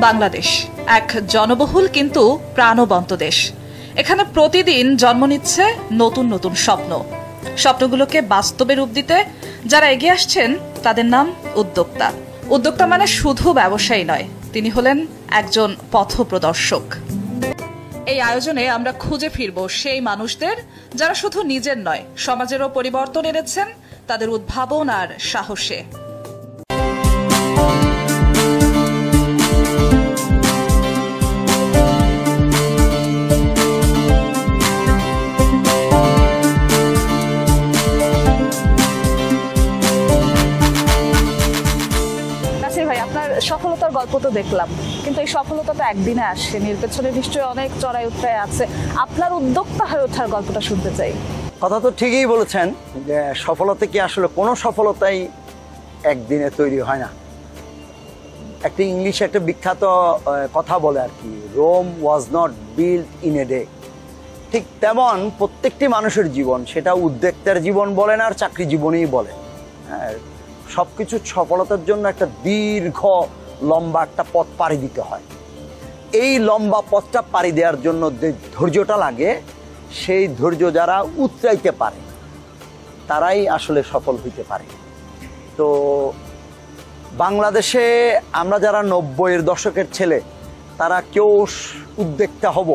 বাংলাদেশ এক জনবহুল কিন্তু প্রাণবন্ত দেশ। এখানে প্রতিদিন জন্ম নিচ্ছে নতুন নতুন স্বপ্ন। স্বপ্নগুলোকে বাস্তবে রূপ দিতে যারা এগিয়ে আসছেন তাদের নাম উদ্যোক্তা। উদ্যোক্তা মানে শুধু ব্যবসায়ী নয়, তিনি হলেন একজন পথপ্রদর্শক। এই আয়োজনে আমরা খুঁজে ফিরব সেই মানুষদের যারা শুধু নিজের নয়, সমাজেরও পরিবর্তন এনেছেন তাদের উদ্ভাবন আর সাহসে। সফলতার গল্প তো দেখলাম, কিন্তু এই সফলতা তো একদিনে আসেনি, এর পেছনে নিশ্চয়ই অনেক চড়াই উতরাই আছে। আপনার উদ্যোক্তা হয়ে ওঠার গল্পটা শুনতে চাই। কথা তো ঠিকই বলেছেন যে সফলতা কি আসলে কোনো সফলতাই একদিনে তৈরি হয় না। একটা ইংলিশে একটা বিখ্যাত কথা বলে আর কি, Rome was not built in a day. ঠিক তেমন প্রত্যেকটি মানুষের জীবন, সেটা উদ্যোক্তার জীবন বলেন আর চাকরি জীবনেই বলেন, হ্যাঁ, সবকিছু সফলতার জন্য একটা দীর্ঘ লম্বা একটা পথ পাড়ি দিতে হয়। এই লম্বা পথটা পাড়ি দেওয়ার জন্য যে ধৈর্যটা লাগে, সেই ধৈর্য যারা উতরাইতে পারে তারাই আসলে সফল হইতে পারে। তো বাংলাদেশে আমরা যারা 90-এর দশকের ছেলে, তারা কেউ উদ্যোক্তা হব,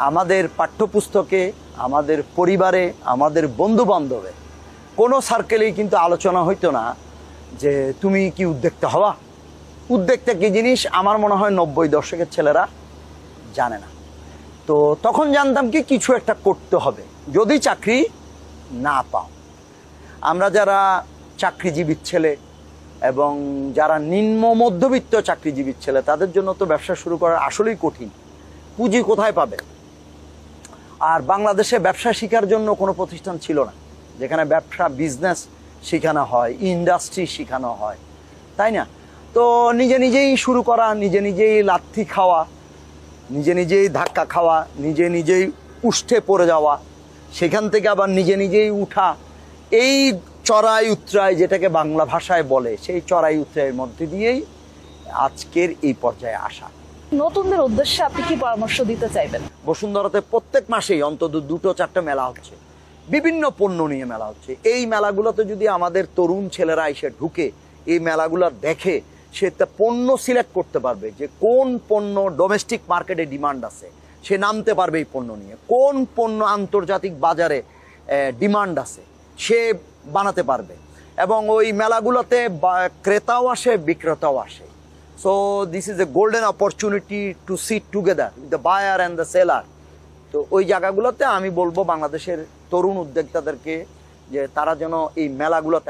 আমাদের পাঠ্যপুস্তকে, আমাদের পরিবারে, আমাদের বন্ধু বান্ধবে কোনো সার্কেলেই কিন্তু আলোচনা হইতো না যে তুমি কি উদ্যোক্তা হওয়া। উদ্যোক্তা কি জিনিস আমার মনে হয় 90 দশকের ছেলেরা জানে না। তো তখন জানতাম কি কিছু একটা করতে হবে যদি চাকরি না পাও। আমরা যারা চাকরিজীবীর ছেলে এবং যারা নিম্ন মধ্যবিত্ত চাকরিজীবীর ছেলে, তাদের জন্য তো ব্যবসা শুরু করা আসলেই কঠিন। পুঁজি কোথায় পাবে? আর বাংলাদেশে ব্যবসা শেখার জন্য কোনো প্রতিষ্ঠান ছিল না যেখানে ব্যবসা বিজনেস শেখানো হয়, ইন্ডাস্ট্রি শেখানো হয়, তাই না? তো নিজে নিজেই শুরু করা, নিজে নিজেই লাথি খাওয়া, নিজে নিজেই ধাক্কা খাওয়া, নিজে নিজেই উষ্ঠে পড়ে যাওয়া, সেখান থেকে আবার নিজে নিজেই উঠা, এই চড়াই উতরাই যেটাকে বাংলা ভাষায় বলে, সেই চড়াই উতরাইয়ের মধ্যে দিয়েই আজকের এই পর্যায়ে আসা। নতুনদের উদ্দেশ্যে আপনি কি পরামর্শ দিতে চাইবেন? বসুন্ধরাতে প্রত্যেক মাসেই অন্তত 2-4টা মেলা হচ্ছে, বিভিন্ন পণ্য নিয়ে মেলা হচ্ছে। এই মেলাগুলোতে যদি আমাদের তরুণ ছেলেরা এসে ঢুকে, এই মেলাগুলো দেখে, সে পণ্য সিলেক্ট করতে পারবে যে কোন পণ্য ডোমেস্টিক মার্কেটে ডিমান্ড আছে, সে নামতে পারবে এই পণ্য নিয়ে। কোন পণ্য আন্তর্জাতিক বাজারে ডিমান্ড আছে, সে বানাতে পারবে। এবং ওই মেলাগুলোতে ক্রেতাও আসে, বিক্রেতাও আসে। So this is a golden opportunity to sit together with the buyer and the seller. তো ওই জায়গাগুলোতে আমি বলবো বাংলাদেশের তরুণ উদ্যোক্তাদেরকে যে তারা যেন এই মেলাগুলোতে